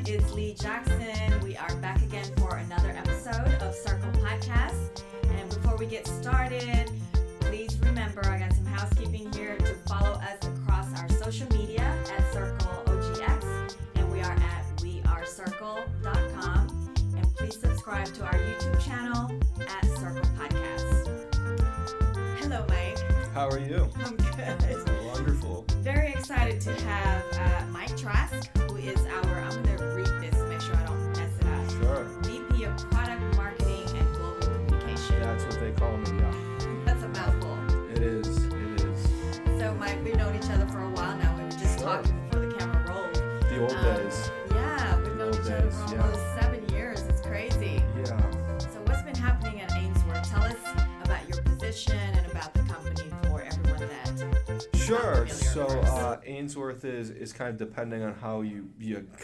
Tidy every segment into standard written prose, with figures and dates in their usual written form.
It's Lee Jackson. We are back again for another episode of Circle Podcast. And before we get started, please remember I got some housekeeping here to follow us across our social media at Circle OGX, and we are at wearecircle.com. And please subscribe to our YouTube channel at Circle Podcast. Hello, Mike. How are you? I'm good. Wonderful. Very excited to have Mike Trask, who is I'm going to read this to make sure I don't mess it up. Sure. VP of Product Marketing and Global Communication. That's what they call me, yeah. That's a mouthful. It is. So, Mike, we've known each other for a while now. We were just talking before the camera rolled. The old days. Yeah, we've known each other for almost 7 years. It's crazy. Yeah. So what's been happening at Ainsworth? Tell us about your position and about the company for everyone that Sure. So Ainsworth is kind of depending on how you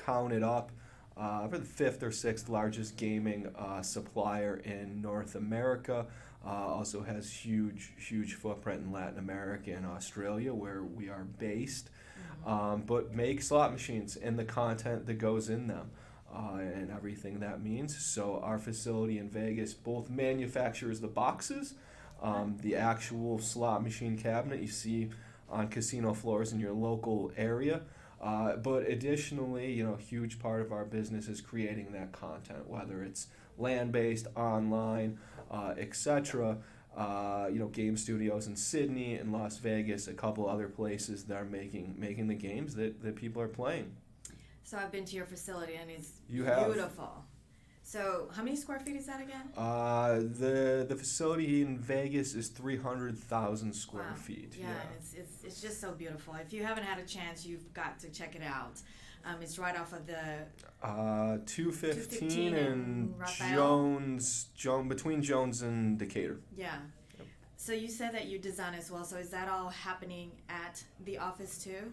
count it up. We're the fifth or sixth largest gaming supplier in North America. Also has huge footprint in Latin America and Australia, where we are based. But make slot machines and the content that goes in them. And everything that means. So our facility in Vegas both manufactures the boxes, the actual slot machine cabinet you see on casino floors in your local area. But additionally, a huge part of our business is creating that content, whether it's land-based, online, etc. Game studios in Sydney and Las Vegas, a couple other places that are making the games that people are playing. So I've been to your facility and it's beautiful. So how many square feet is that again? The facility in Vegas is 300,000 square feet. Yeah, and it's just so beautiful. If you haven't had a chance, you've got to check it out. It's right off of the 215 and Jones, between Jones and Decatur. Yeah. Yep. So you said that you design as well. So is that all happening at the office too?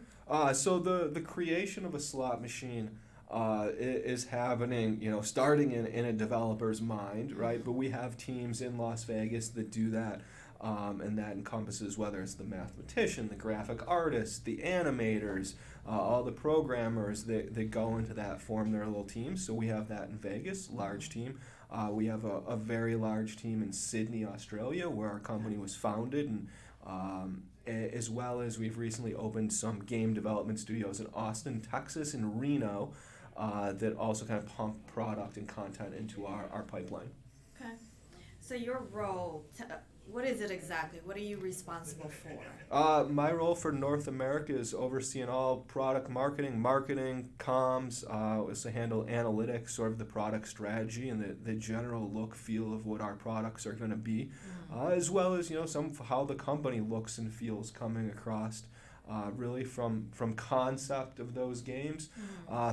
So the creation of a slot machine is happening, starting in a developer's mind, right? But we have teams in Las Vegas that do that, and that encompasses whether it's the mathematician, the graphic artist, the animators, all the programmers that go into that, form their little teams. So we have that in Vegas, large team. We have a very large team in Sydney, Australia, where our company was founded, and as well as we've recently opened some game development studios in Austin, Texas, and Reno, that also kind of pump product and content into our pipeline. Okay. So your role, what is it exactly? What are you responsible for? My role for North America is overseeing all product marketing, comms, is to handle analytics, sort of the product strategy and the general look, feel of what our products are going to be, as well as how the company looks and feels coming across. Really from concept of those games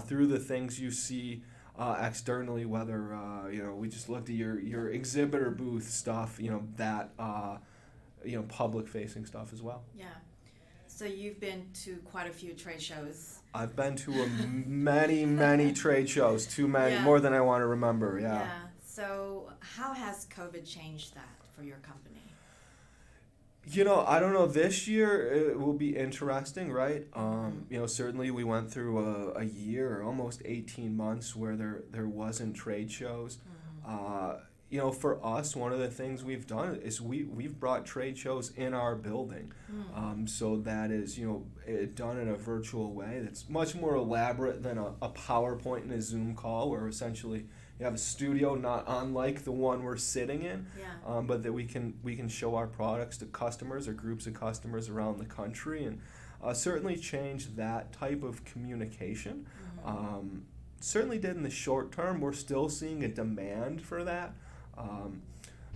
through the things you see externally, whether we just looked at your exhibitor booth stuff, that public facing stuff as well. Yeah. So you've been to quite a few trade shows. I've been to many trade shows, too many, more than I want to remember. Yeah. So how has COVID changed that for your company? I don't know. This year it will be interesting, right? Certainly we went through a year, almost 18 months, where there wasn't trade shows. For us, one of the things we've done is we've brought trade shows in our building. So that is, done in a virtual way that's much more elaborate than a PowerPoint and a Zoom call, where essentially you have a studio not unlike the one we're sitting in, but that we can show our products to customers or groups of customers around the country, and certainly change that type of communication. Certainly did in the short term. We're still seeing a demand for that.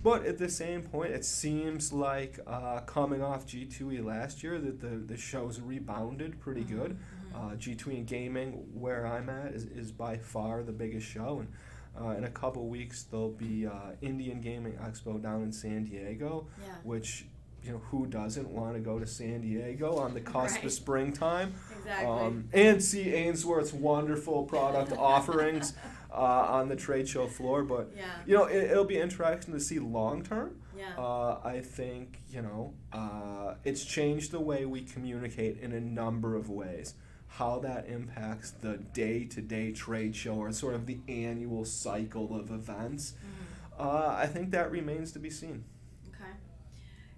But at the same point, it seems like coming off G2E last year that the shows rebounded pretty good. G2E Gaming, where I'm at, is by far the biggest show. And in a couple weeks, there'll be Indian Gaming Expo down in San Diego, which, who doesn't want to go to San Diego on the cusp of springtime? Exactly. And see Ainsworth's wonderful product offerings on the trade show floor. But, it'll be interesting to see long term. I think, it's changed the way we communicate in a number of ways. how that impacts the day-to-day trade show or sort of the annual cycle of events, I think that remains to be seen. Okay.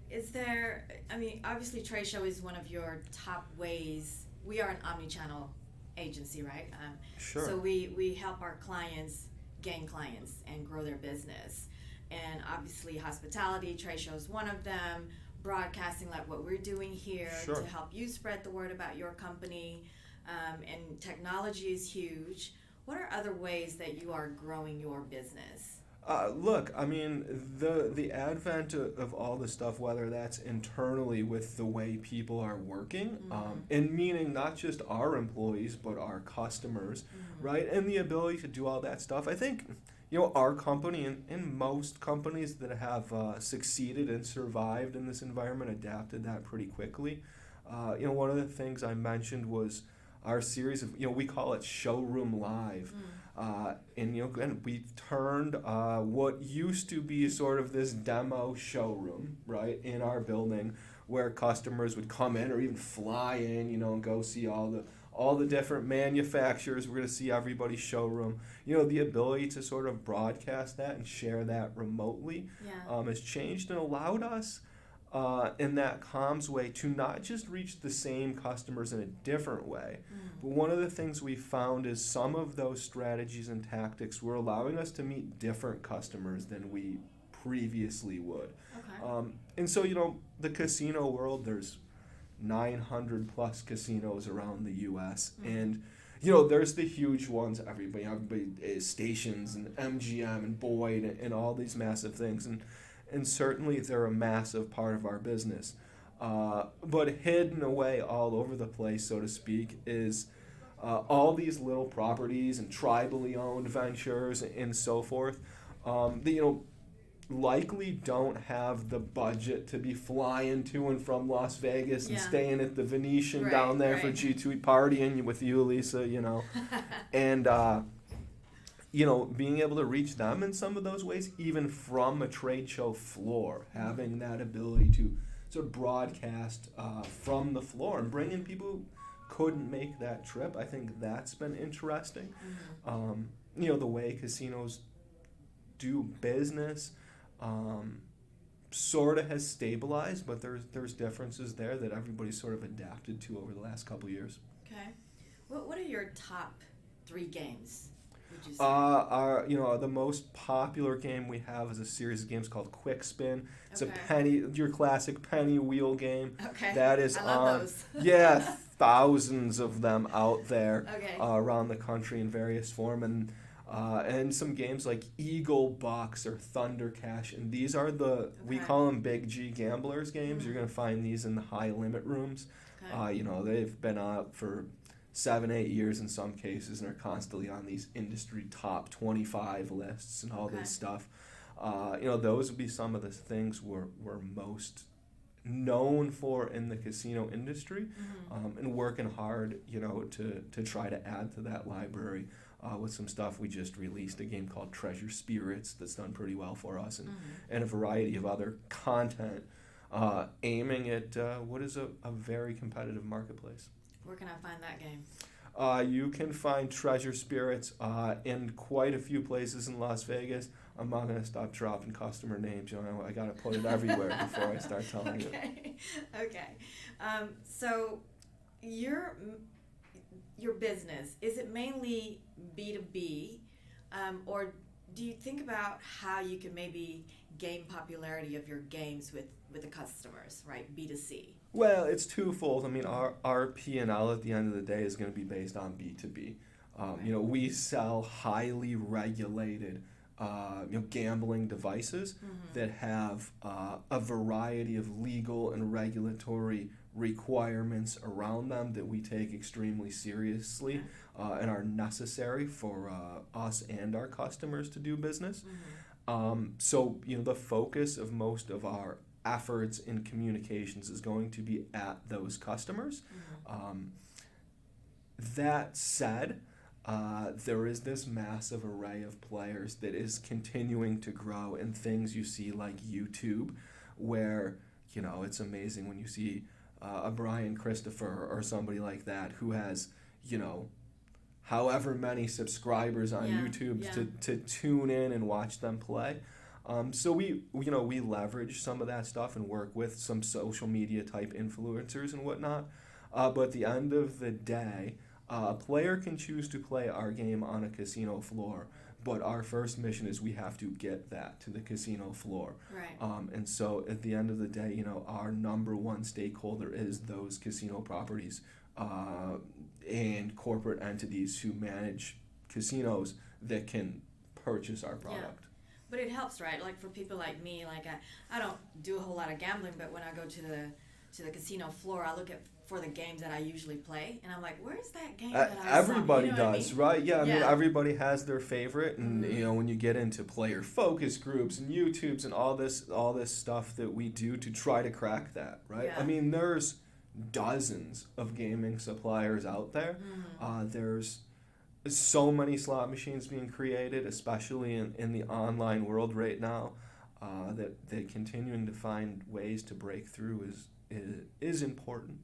Is there, I mean, obviously trade show is one of your top ways. We are an omnichannel agency, right? Sure. So we help our clients gain clients and grow their business. And obviously hospitality, trade show is one of them. Broadcasting like what we're doing here Sure. to help you spread the word about your company. And technology is huge. What are other ways that you are growing your business? Look, I mean, the advent of all the stuff, whether that's internally with the way people are working, and meaning not just our employees, but our customers, right? And the ability to do all that stuff. I think, our company and most companies that have succeeded and survived in this environment adapted that pretty quickly. One of the things I mentioned was our series of, we call it Showroom Live. And we've turned what used to be sort of this demo showroom, right, in our building where customers would come in or even fly in, and go see all the different manufacturers. We're going to see everybody's showroom. The ability to sort of broadcast that and share that remotely has changed and allowed us in that comms way to not just reach the same customers in a different way, but one of the things we found is some of those strategies and tactics were allowing us to meet different customers than we previously would. Okay. And so, the casino world, there's 900 plus casinos around the U.S. And there's the huge ones. Everybody is Stations and MGM and Boyd and all these massive things, and certainly they're a massive part of our business. But hidden away all over the place, so to speak, is all these little properties and tribally owned ventures and so forth that likely don't have the budget to be flying to and from Las Vegas and staying at the Venetian down there for G2 partying with you, Lisa, and being able to reach them in some of those ways, even from a trade show floor, having that ability to sort of broadcast from the floor and bring in people who couldn't make that trip. I think that's been interesting. The way casinos do business sort of has stabilized, but there's differences there that everybody's sort of adapted to over the last couple of years. Okay. What are your top 3 games? The most popular game we have is a series of games called Quick Spin. It's your classic penny wheel game. Okay. That is I love those. thousands of them out there around the country in various form, and some games like Eagle Bucks or Thunder Cash, and these are we call them Big G gamblers games. You're gonna find these in the high limit rooms. They've been out for 7-8 years in some cases and are constantly on these industry top 25 lists and all this stuff. Those would be some of the things we're most known for in the casino industry, and working hard, to try to add to that library with some stuff. We just released a game called Treasure Spirits that's done pretty well for us, and a variety of other content aiming at what is a very competitive marketplace. Where can I find that game? You can find Treasure Spirits in quite a few places in Las Vegas. I'm not going to stop dropping customer names. I got to put it everywhere before I start telling you. Okay. So your business, is it mainly B2B, or do you think about how you can maybe gain popularity of your games with the customers, right? B2C. Well, it's twofold. I mean, our P&L at the end of the day is going to be based on B2B. We sell highly regulated gambling devices that have a variety of legal and regulatory requirements around them that we take extremely seriously and are necessary for us and our customers to do business. So the focus of most of our efforts in communications is going to be at those customers. That said, there is this massive array of players that is continuing to grow, and things you see like YouTube, where it's amazing when you see a Brian Christopher or somebody like that who has however many subscribers on Yeah, YouTube yeah. to tune in and watch them play. So we leverage some of that stuff and work with some social media type influencers and whatnot. But at the end of the day, a player can choose to play our game on a casino floor, but our first mission is we have to get that to the casino floor. Right. And so at the end of the day, our number one stakeholder is those casino properties and corporate entities who manage casinos that can purchase our product. Yeah. But it helps, right? Like for people like me, like I don't do a whole lot of gambling, but when I go to the casino floor, I look for the games that I usually play, and I'm like, where's that game that I Everybody saw? You know does, what I mean? right? Yeah, I mean, Yeah. everybody has their favorite, and when you get into player focus groups and YouTubes and all this stuff that we do to try to crack that, right? Yeah. I mean, there's dozens of gaming suppliers out there. There's so many slot machines being created, especially in the online world right now, that continuing to find ways to break through is important.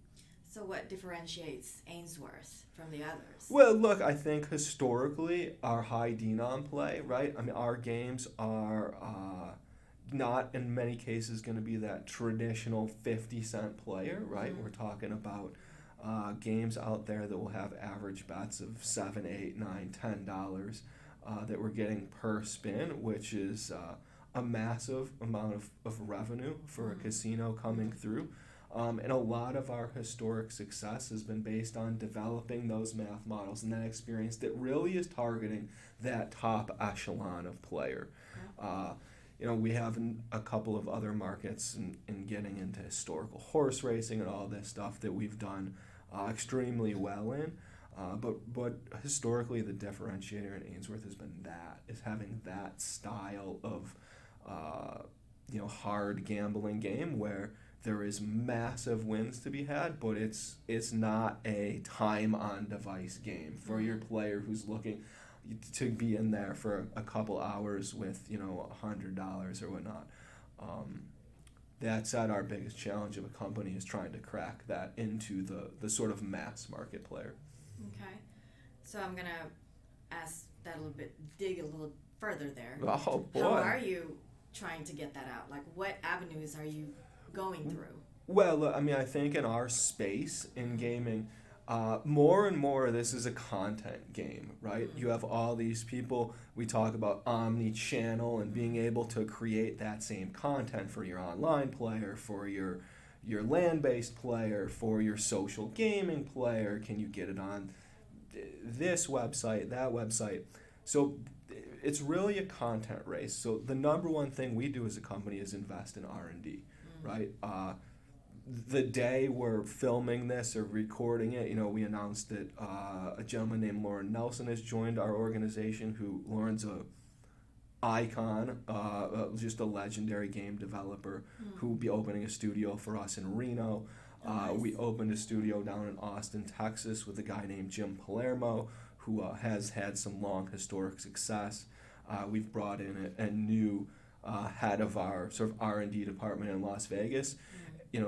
So what differentiates Ainsworth from the others? Well, look, I think historically our high denom play, right? I mean, our games are not in many cases going to be that traditional 50-cent player, right? We're talking about games out there that will have average bets of $7, $8, $9, $10 that we're getting per spin, which is a massive amount of revenue for a casino coming through. And a lot of our historic success has been based on developing those math models and that experience that really is targeting that top echelon of player. We have a couple of other markets in getting into historical horse racing and all this stuff that we've done extremely well in. But historically, the differentiator in Ainsworth has been is having that style of hard gambling game where there is massive wins to be had, but it's not a time on device game for your player who's looking to be in there for a couple hours with $100 or whatnot. That said, our biggest challenge of a company is trying to crack that into the sort of mass market player. Okay. So I'm gonna ask that a little bit, dig a little further there. Oh boy! How are you trying to get that out? Like, what avenues are you going through? Well, I mean, I think in our space in gaming, more and more this is a content game, right? You have all these people, we talk about Omnichannel and being able to create that same content for your online player, for your land-based player, for your social gaming player. Can you get it on this website, that website? So it's really a content race. So the number one thing we do as a company is invest in R&D, right? The day we're filming this or recording it, we announced that a gentleman named Lauren Nelson has joined our organization. Lauren's a icon, just a legendary game developer who will be opening a studio for us in Reno. Nice. We opened a studio down in Austin, Texas with a guy named Jim Palermo who has had some long historic success. We've brought in a new head of our sort of R&D department in Las Vegas.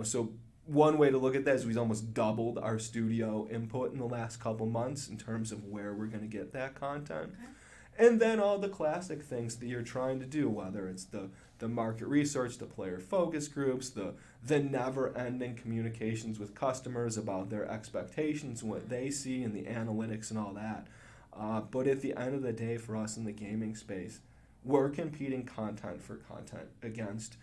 So one way to look at that is we've almost doubled our studio input in the last couple months in terms of where we're going to get that content. Okay. And then all the classic things that you're trying to do, whether it's the market research, the player focus groups, the never-ending communications with customers about their expectations and what they see and the analytics and all that. But at the end of the day, for us in the gaming space, we're competing content for content against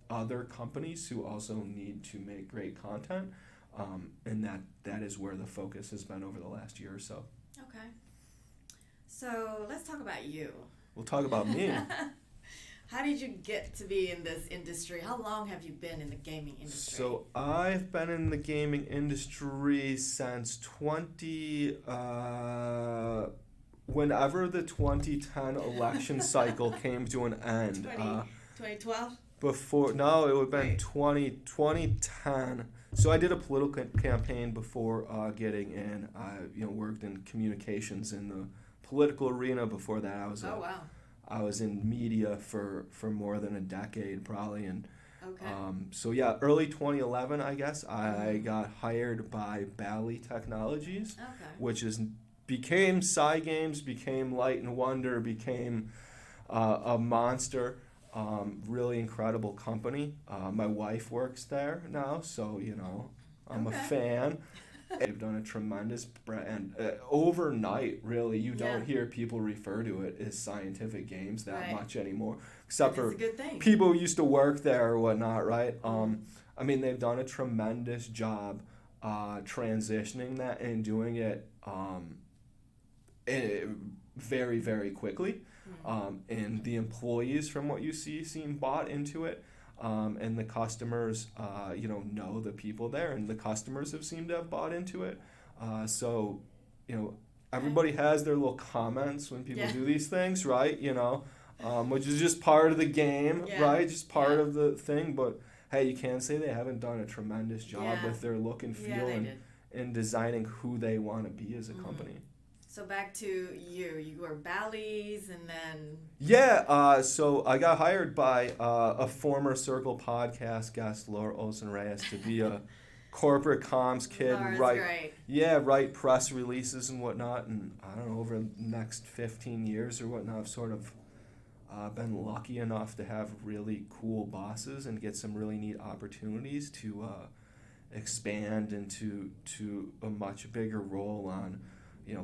other companies who also need to make great content, and that is where the focus has been over the last year or so. Okay. So let's talk about you. We'll talk about me. How did you get to be in this industry? How long have you been in the gaming industry? So I've been in the gaming industry since whenever the 2010 election cycle came to an end. 2012? No, it would have been 2010. So I did a political campaign before getting in. I worked in communications in the political arena. Before that, I was Oh, wow. I was in media for more than a decade probably, and Okay. So yeah, early 2011, I guess, I got hired by Bally Technologies, Okay. which became Cygames, became Light and Wonder, became a monster, really incredible company. My wife works there now, so I'm a Okay. fan. They've done a tremendous brand. Overnight, really, you don't hear people refer to it as Scientific Games that much anymore, except for a good thing. people who used to work there or whatnot, right? I mean, they've done a tremendous job transitioning that and doing it very, very quickly. And the employees, from what you see, seem bought into it. And the customers, know the people there, and the customers have seemed to have bought into it. So, everybody has their little comments when people do these things, right? Which is just part of the game, right? Just part of the thing. But hey, you can't say they haven't done a tremendous job with their look and feel and designing who they want to be as a company. So back to you were Bally's, and then... Yeah, so I got hired by a former Circle podcast guest, Laura Olsen-Reyes, to be a corporate comms kid. Laura's write, great. Yeah, write press releases and whatnot. And I don't know, over the next 15 years or whatnot, I've sort of been lucky enough to have really cool bosses and get some really neat opportunities to expand into a much bigger role on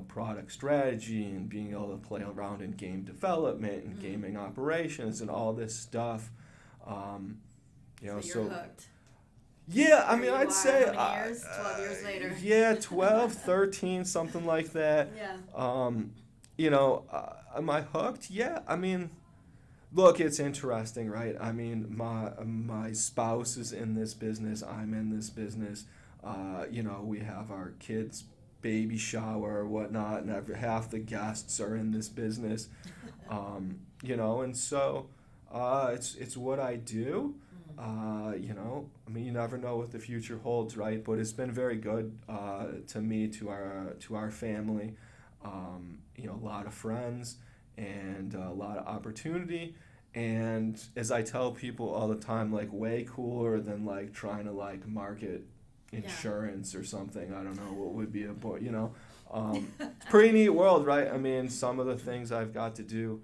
product strategy and being able to play around in game development and gaming operations and all this stuff. So you're hooked. Yeah, I mean, I'd say... How many years? 12 years later. Yeah, 12, 13, something like that. Yeah. Am I hooked? Yeah, I mean, look, it's interesting, right? I mean, my spouse is in this business. I'm in this business. We have our kids' baby shower or whatnot, and half the guests are in this business, and so it's what I do. I mean, you never know what the future holds, right? But it's been very good to me, to our family. A lot of friends and a lot of opportunity. And as I tell people all the time, like, way cooler than like trying to like market insurance or something. I don't know what would be it's a pretty neat world, right? I mean, some of the things I've got to do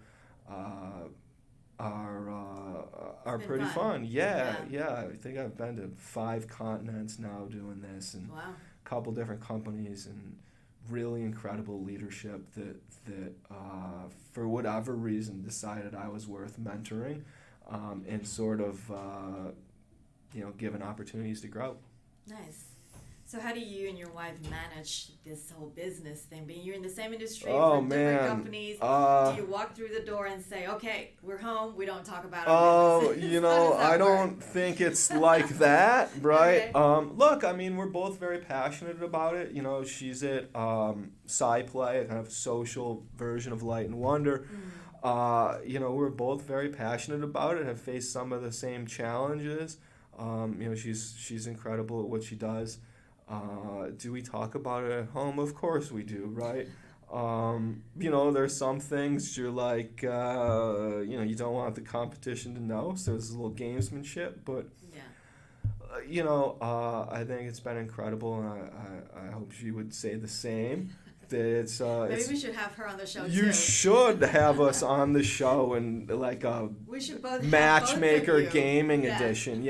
are pretty fun. Yeah. I think I've been to 5 continents now doing this, and a couple different companies, and really incredible leadership that for whatever reason decided I was worth mentoring, and sort of given opportunities to grow. Nice. So how do you and your wife manage this whole business thing? Being you're in the same industry different companies, do you walk through the door and say, "Okay, we're home. We don't talk about it"? I don't think it's like that, right? Okay. Look, I mean, we're both very passionate about it. She's at SciPlay, a kind of social version of Light and Wonder. We're both very passionate about it. Have faced some of the same challenges. She's incredible at what she does. Do we talk about it at home? Of course we do, right? There's some things you're like, you don't want the competition to know, so there's a little gamesmanship, but, I think it's been incredible, and I hope she would say the same. That Maybe we should have her on the show, You too. should have us on the show, and like a we should both matchmaker both gaming edition,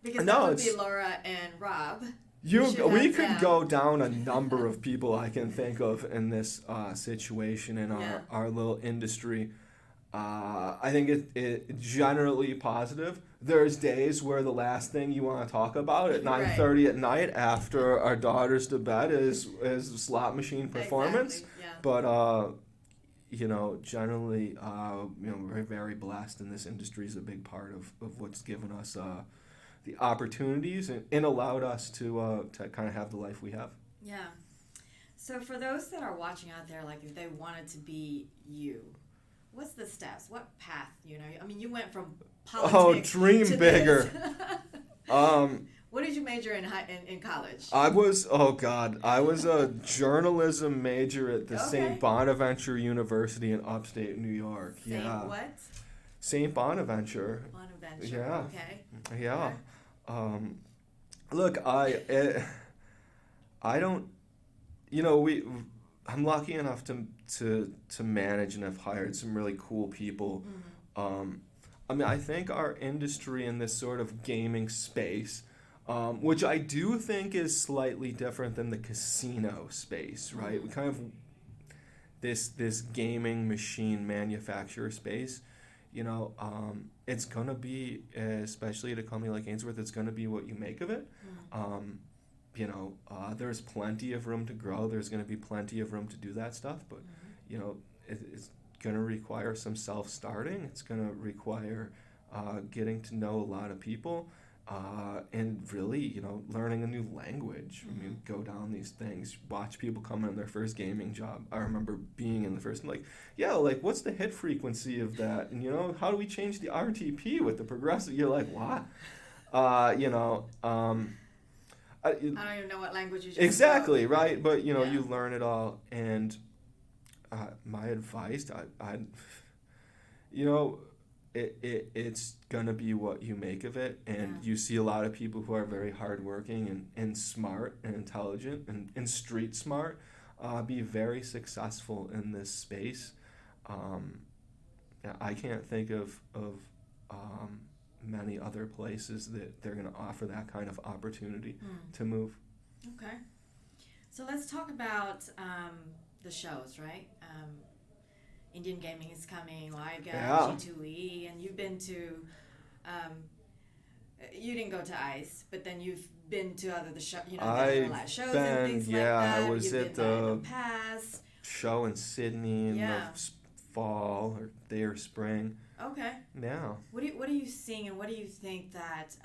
Because that would be Laura and Rob. We could go down a number of people I can think of in this situation in our little industry. I think it generally positive. There's days where the last thing you want to talk about at 9:30 at night after our daughter's to bed is slot machine performance. Exactly. Yeah. But generally, we're very blessed, and this industry is a big part of what's given us the opportunities and allowed us to kind of have the life we have. Yeah. So for those that are watching out there, like if they wanted to be you, what's the steps? What path? I mean, you went from politics. Dream to bigger. What did you major in college? I was a journalism major at the St. Bonaventure University in upstate New York. What? St. Bonaventure. Bonaventure. Yeah. Okay. Yeah. Okay. Look, I don't. I'm lucky enough to manage and have hired some really cool people. Um, I think our industry in this sort of gaming space, which I do think is slightly different than the casino space, right? We kind of this gaming machine manufacturer space. It's gonna be, especially at a company like Ainsworth, it's gonna be what you make of it. Um, there's plenty of room to grow. There's going to be plenty of room to do that stuff, but it's going to require some self-starting. It's going to require getting to know a lot of people, and really, learning a new language. I mean, go down these things, watch people come in their first gaming job. I remember being in the first, what's the hit frequency of that? And how do we change the RTP with the progressive? You're like, what? I don't even know what language you just Exactly, spoke. right? But you learn it all, and my advice, it's gonna be what you make of it, and you see a lot of people who are very hardworking and smart and intelligent and street smart, be very successful in this space. I can't think of many other places that they're going to offer that kind of opportunity to move. Okay. So let's talk about the shows, right? Indian Gaming is coming, Live G2E, and you've been to, you didn't go to ICE, but then you've been to other shows and things like that. I was you've at been the in past show in Sydney in the fall or there spring. Okay. Yeah. What are you seeing, and what do you think that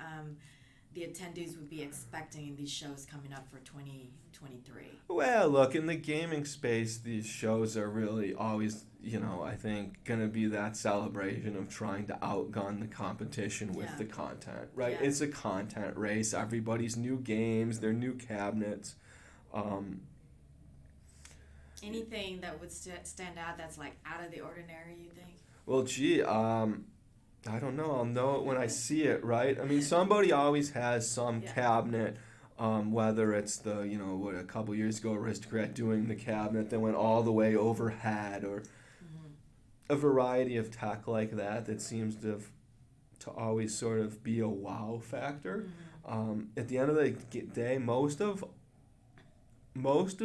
the attendees would be expecting in these shows coming up for 2023? Well, look, in the gaming space, these shows are really always, I think, going to be that celebration of trying to outgun the competition with the content, right? Yeah. It's a content race. Everybody's new games, their new cabinets. Anything that would stand out that's like out of the ordinary, you think? Well, gee, I don't know. I'll know it when I see it, right? I mean, somebody always has some cabinet, whether it's the, a couple years ago, Aristocrat doing the cabinet that went all the way overhead, or a variety of tech like that seems to always sort of be a wow factor. At the end of the day, most of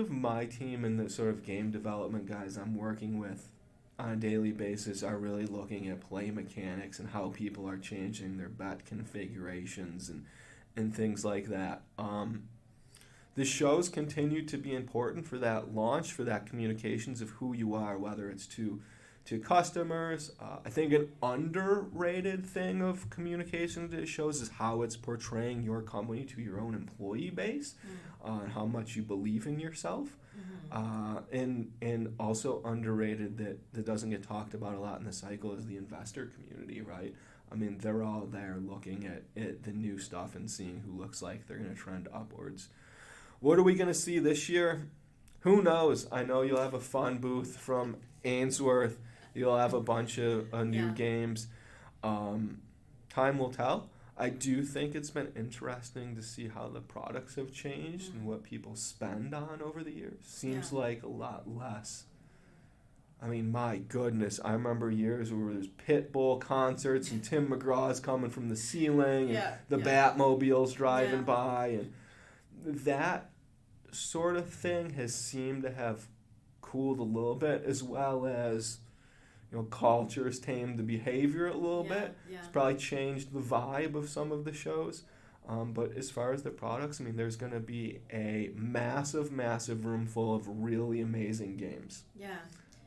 my team and the sort of game development guys I'm working with on a daily basis are really looking at play mechanics and how people are changing their bet configurations and things like that. The shows continue to be important for that launch, for that communications of who you are, whether it's to customers. I think an underrated thing of communication to shows is how it's portraying your company to your own employee base, and how much you believe in yourself. And also underrated that doesn't get talked about a lot in the cycle is the investor community, right? I mean, they're all there looking at the new stuff and seeing who looks like they're going to trend upwards. What are we going to see this year? Who knows? I know you'll have a fun booth from Ainsworth. You'll have a bunch of new games. Time will tell. I do think it's been interesting to see how the products have changed and what people spend on over the years. Seems like a lot less. I mean, my goodness, I remember years where there's Pitbull concerts and Tim McGraw's coming from the ceiling and the Batmobiles driving by, and that sort of thing has seemed to have cooled a little bit, as well as culture's tamed the behavior a little bit. It's probably changed the vibe of some of the shows. But as far as the products, I mean, there's going to be a massive, massive room full of really amazing games. Yeah.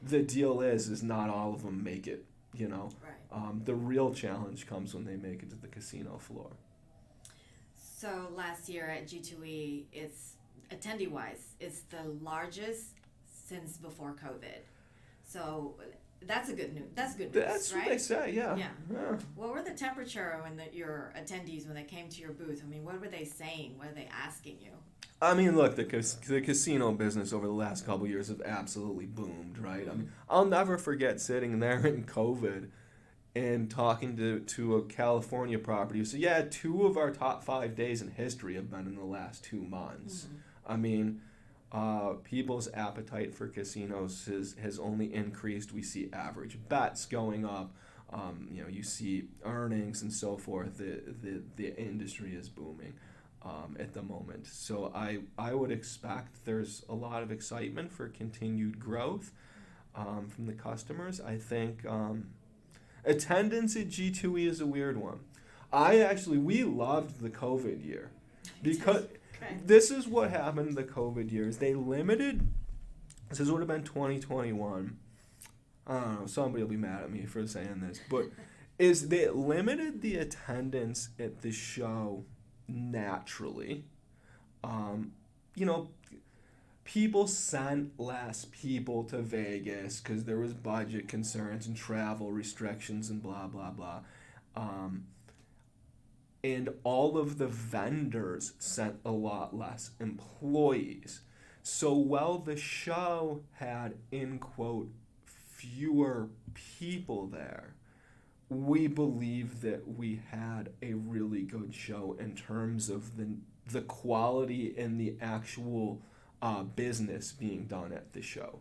The deal is not all of them make it, Right. The real challenge comes when they make it to the casino floor. So last year at G2E, attendee-wise, it's the largest since before COVID. So that's good news, right? That's what they say, yeah. What were the temperature when your attendees, when they came to your booth? I mean, what were they saying? What are they asking you? I mean, look, the casino business over the last couple of years have absolutely boomed, right? I mean, I'll never forget sitting there in COVID and talking to a California property who said, yeah, 2 of our top 5 days in history have been in the last 2 months. I mean, people's appetite for casinos has only increased. We see average bets going up. You see earnings and so forth. The industry is booming at the moment. So I would expect there's a lot of excitement for continued growth from the customers. I think attendance at G2E is a weird one. We loved the COVID year because this is what happened in the COVID years. They limited, this would have been 2021. I don't know, somebody will be mad at me for saying this, but they limited the attendance at the show naturally. People sent less people to Vegas because there was budget concerns and travel restrictions and blah, blah, blah. And all of the vendors sent a lot less employees. So while the show had, in quote, fewer people there, we believe that we had a really good show in terms of the quality and the actual business being done at the show.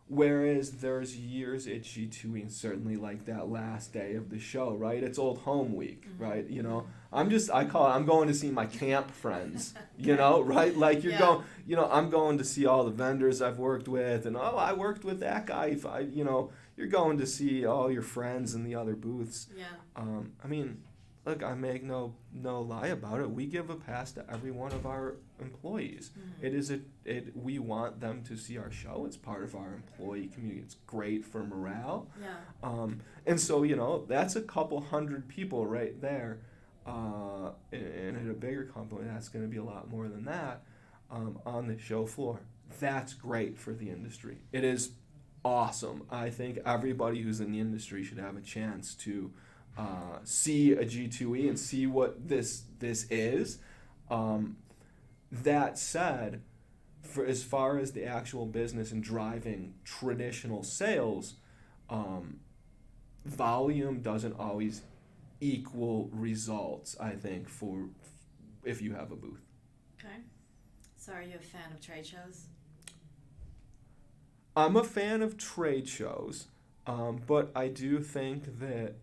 Whereas there's years at G2E, certainly like that last day of the show, right? It's old home week, right? I'm going to see my camp friends, right? Like going, I'm going to see all the vendors I've worked with, and I worked with that guy. You're going to see all your friends in the other booths. Yeah. Look, I make no lie about it. We give a pass to every one of our employees. We want them to see our show. It's part of our employee community. It's great for morale. Yeah. And so, that's a couple hundred people right there. And at a bigger company, that's going to be a lot more than that on the show floor. That's great for the industry. It is awesome. I think everybody who's in the industry should have a chance to see a G2E and see what this is. That said, for as far as the actual business and driving traditional sales, volume doesn't always equal results, I think, for if you have a booth. Okay. So are you a fan of trade shows? I'm a fan of trade shows. But I do think that,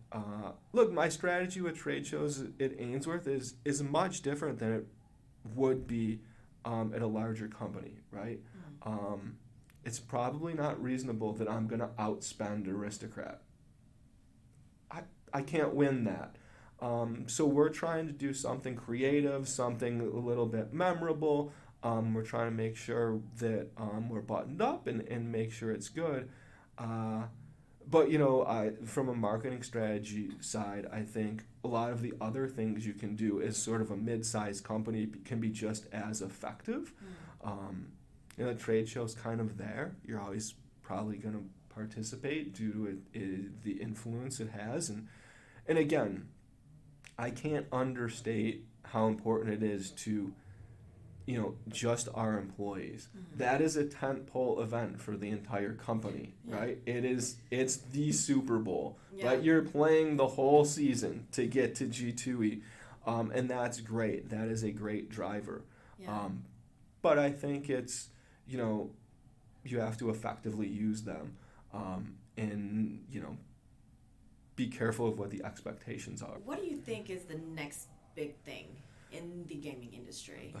my strategy with trade shows at Ainsworth is much different than it would be at a larger company, right? It's probably not reasonable that I'm going to outspend Aristocrat. I can't win that. So we're trying to do something creative, something a little bit memorable. We're trying to make sure that we're buttoned up and make sure it's good. But, from a marketing strategy side, I think a lot of the other things you can do as sort of a mid-sized company can be just as effective. The trade show's kind of there. You're always probably going to participate due to the influence it has. And again, I can't understate how important it is to just our employees. That is a tentpole event for the entire company, right? It's the Super Bowl, right? You're playing the whole season to get to G2E, and that's great. That is a great driver. But I think it's, you have to effectively use them, and, be careful of what the expectations are. What do you think is the next big thing in the gaming industry?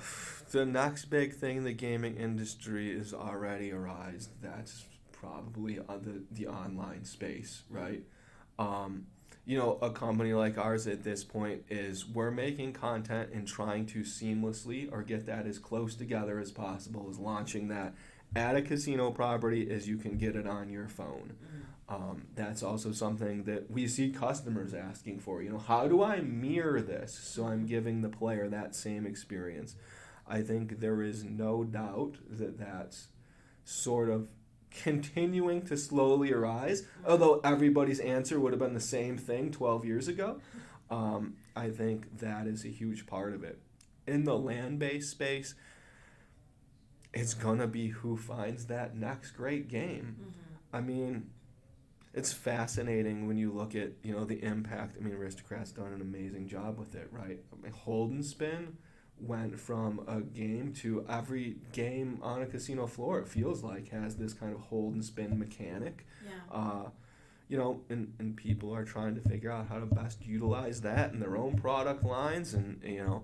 The next big thing in the gaming industry is already arised. That's probably the online space, right? A company like ours at this point we're making content and trying to seamlessly or get that as close together as possible as launching that at a casino property as you can get it on your phone. That's also something that we see customers asking for. How do I mirror this so I'm giving the player that same experience? I think there is no doubt that that's sort of continuing to slowly arise, although everybody's answer would have been the same thing 12 years ago. I think that is a huge part of it. In the land-based space, it's going to be who finds that next great game. it's fascinating when you look at, you know, the impact. I mean, Aristocrat's done an amazing job with it, right? I mean, hold and spin went from a game to every game on a casino floor, it feels like, has this kind of hold and spin mechanic. Yeah. You know, and people are trying to figure out how to best utilize that in their own product lines, and, you know,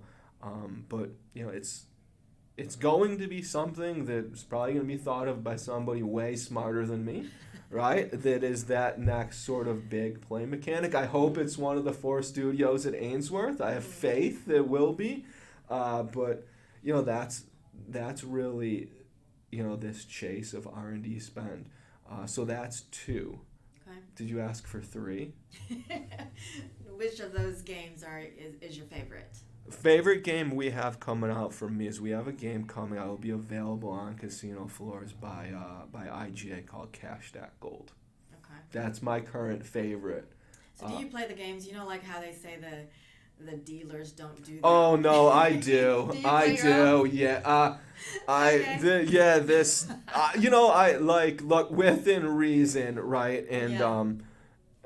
but, you know, it's going to be something that's probably going to be thought of by somebody way smarter than me, right? That is that next sort of big play mechanic. I hope it's one of the 4 studios at Ainsworth. I have faith it will be. But, you know, that's really, you know, this chase of R&D spend. So that's 2. Okay. Did you ask for 3? Which of those games is your favorite? Favorite game we have coming out from me is we have a game coming out. It will be available on casino floors by IGA called Cash That Gold. Okay. That's my current favorite. So do you play the games? You know, like how they say the dealers don't do that? Oh no, I do. Do you I play your own? do. Yeah. Okay. This. You know, I look within reason, right? And Yeah.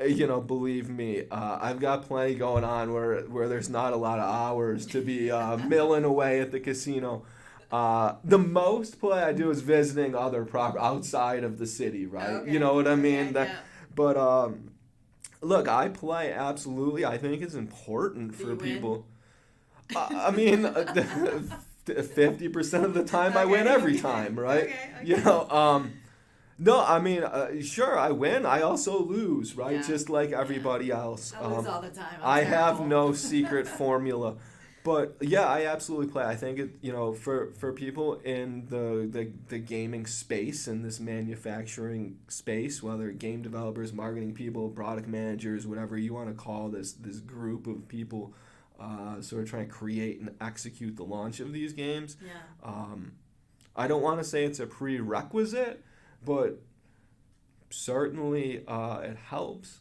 you know, believe me, I've got plenty going on where there's not a lot of hours to be milling away at the casino. The most play I do is visiting other outside of the city, right? Okay. You know what I mean? Okay, yeah. But look, I play absolutely. I think it's important Do for you win? people. I mean, 50% of the time I win Okay. every time, right? Okay. You know, no, I mean, sure, I win. I also lose, right? Yeah. Just like everybody else. I lose all the time. I have terrible. no secret formula. But yeah, I absolutely play. I think it, you know, for people in the gaming space and this manufacturing space, whether game developers, marketing people, product managers, whatever you want to call this group of people, sort of trying to create and execute the launch of these games. Yeah. I don't want to say it's a prerequisite, but certainly it helps.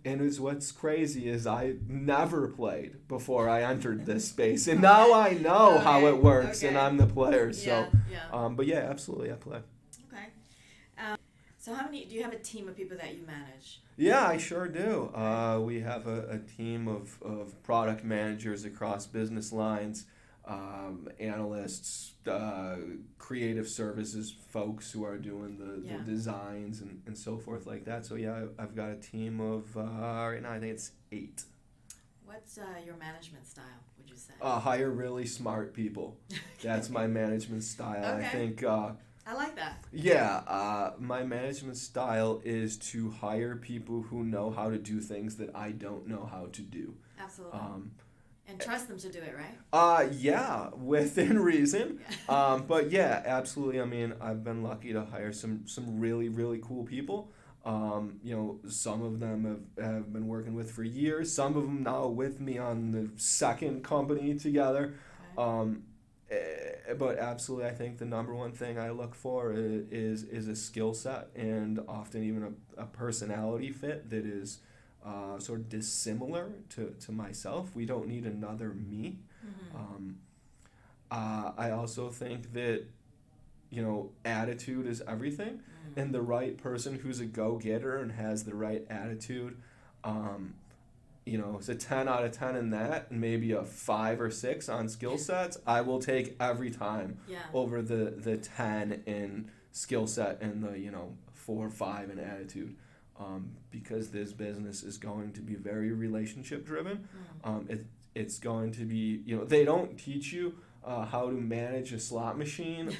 And it's what's crazy is I never played before I entered this space, and now I know how it works, and I'm the player. So, Yeah. but yeah, absolutely, I play. Okay. So do you have a team of people that you manage? Yeah, I sure do. We have a team of product managers across business lines, analysts, creative services folks who are doing the designs and so forth like that. So yeah, I've got a team of, right now I think it's 8. What's your management style, would you say? Hire really smart people. That's my management style. Okay. I think... I like that. Yeah, my management style is to hire people who know how to do things that I don't know how to do. Absolutely. And trust them to do it, right? Yeah, within reason. Yeah. But yeah, absolutely. I mean, I've been lucky to hire some really, really cool people. You know, some of them have been working with for years. Some of them now with me on the second company together. Okay. But absolutely, I think the number one thing I look for is a skill set, and often even a personality fit that is sort of dissimilar to myself. We don't need another me. Mm-hmm. I also think that, you know, attitude is everything, and the right person who's a go-getter and has the right attitude, you know, it's a 10 out of 10 in that, and maybe a 5 or 6 on skill sets, I will take every time over the 10 in skill set and the, you know, 4 or 5 in attitude. Because this business is going to be very relationship driven. It's going to be, you know, they don't teach you how to manage a slot machine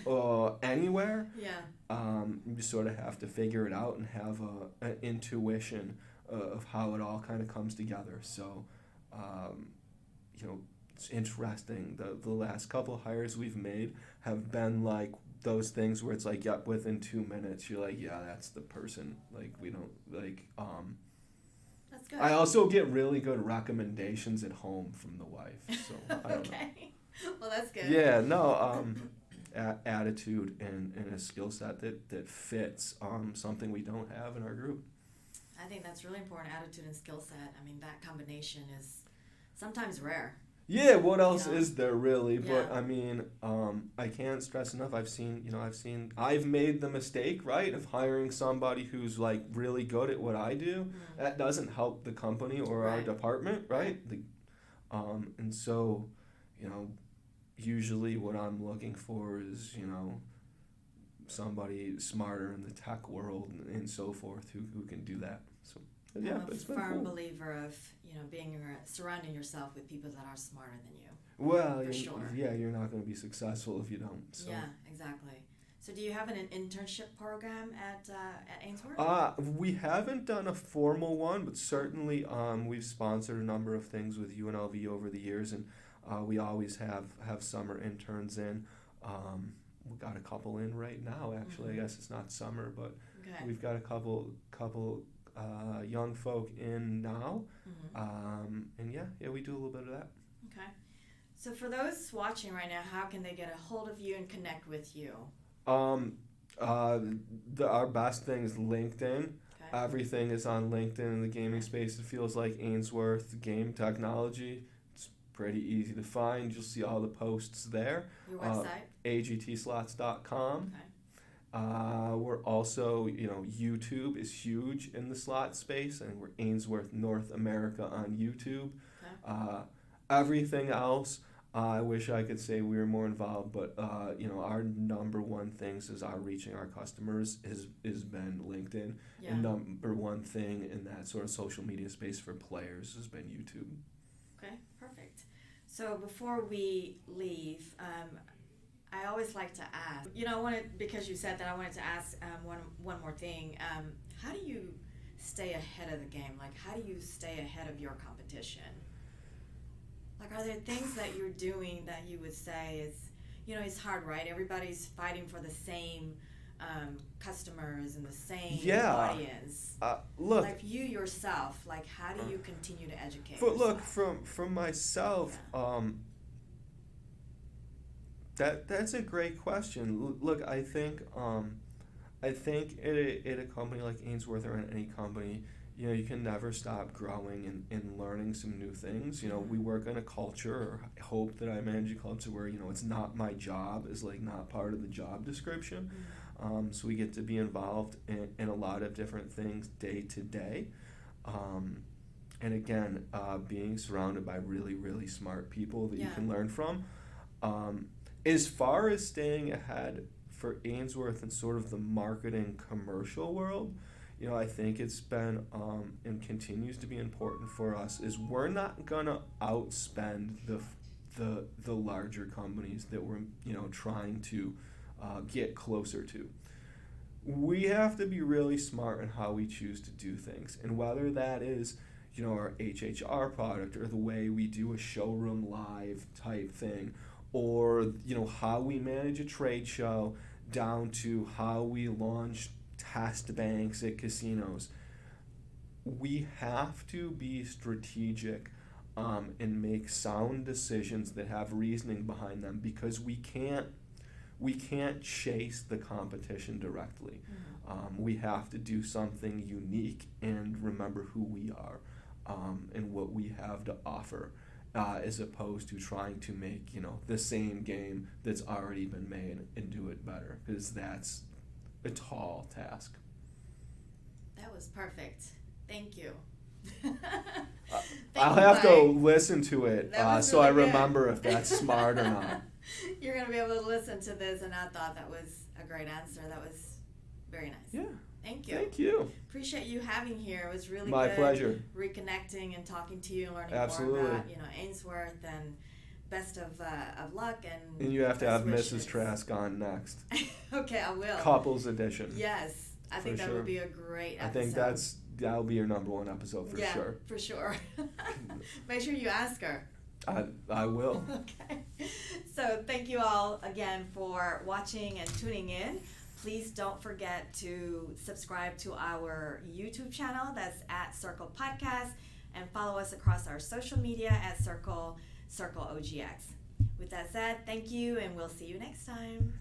anywhere. Yeah. You sort of have to figure it out and have an intuition of how it all kind of comes together. So, you know, it's interesting. The last couple hires we've made have been like those things where it's like, yep, within 2 minutes, you're like, yeah, that's the person. Like, we don't, like, That's good. I also get really good recommendations at home from the wife, so I don't know. Okay. Well, that's good. Yeah, no, attitude and a skill set that fits something we don't have in our group. I think that's really important, attitude and skill set. I mean, that combination is sometimes rare. Yeah, what else know? is there really? But Yeah. I mean, I can't stress enough. I've made the mistake, right, of hiring somebody who's like really good at what I do. Mm. That doesn't help the company or our Right. department, Right. right? And so, you know, usually what I'm looking for is, somebody smarter in the tech world and so forth who can do that. So, yeah, I'm a it's been firm cool. believer of being surrounding yourself with people that are smarter than you. Well, For sure. yeah, you're not going to be successful if you don't. So. Yeah, exactly. So, do you have an internship program at Ainsworth? We haven't done a formal one, but certainly we've sponsored a number of things with UNLV over the years, and we always have summer interns in. We got a couple in right now. Actually, I guess it's not summer, but Okay. we've got a couple young folk in now, and yeah, we do a little bit of that. Okay. So, for those watching right now, how can they get a hold of you and connect with you? Um, our best thing is LinkedIn. Okay. Everything is on LinkedIn in the gaming space. It feels like Ainsworth Game Technology. It's pretty easy to find. You'll see all the posts there. Your website? agtslots.com. Okay. We're also, YouTube is huge in the slot space, and we're Ainsworth North America on YouTube. Okay. Everything else, I wish I could say we were more involved, but our number one things is our reaching our customers is been LinkedIn, Yeah. and number one thing in that sort of social media space for players has been YouTube. Okay, perfect. So before we leave, I always like to ask. Because you said that, I wanted to ask one more thing. How do you stay ahead of the game? Like, how do you stay ahead of your competition? Like, are there things that you're doing that you would say is, it's hard, right? Everybody's fighting for the same customers and the same audience. Look. Like you yourself, like how do you continue to educate But yourself? look, from myself, that's a great question. Look, I think at a company like Ainsworth or in any company, you can never stop growing and learning some new things. We work in a culture, or I hope that I manage a culture where, it's not my job, is like not part of the job description. So we get to be involved in a lot of different things day to day. And again, being surrounded by really, really smart people that you can learn from. As far as staying ahead for Ainsworth and sort of the marketing commercial world, I think it's been and continues to be important for us is we're not gonna outspend the larger companies that we're trying to get closer to. We have to be really smart in how we choose to do things, and whether that is our HHR product or the way we do a showroom live type thing, or how we manage a trade show, down to how we launch test banks at casinos. We have to be strategic and make sound decisions that have reasoning behind them, because we can't chase the competition directly. We have to do something unique and remember who we are and what we have to offer, as opposed to trying to make the same game that's already been made and do it better, because that's a tall task. That was perfect. Thank you. I'll have to listen to it so really I good. remember if that's smart or not. You're going to be able to listen to this, and I thought that was a great answer. That was very nice. Yeah. Thank you. Thank you. Appreciate you having here. It was really My good. pleasure. Reconnecting and talking to you and learning Absolutely. more about Ainsworth, and best of luck and you have to have wishes. Mrs. Trask on next. Okay, I will. Couples edition. Yes, I think that would be a great episode. I think that'll be your number one episode for sure. Yeah, for sure. Make sure you ask her. I will. Okay. So thank you all again for watching and tuning in. Please don't forget to subscribe to our YouTube channel. That's at Circle Podcast, and follow us across our social media at Circle OGX. With that said, thank you, and we'll see you next time.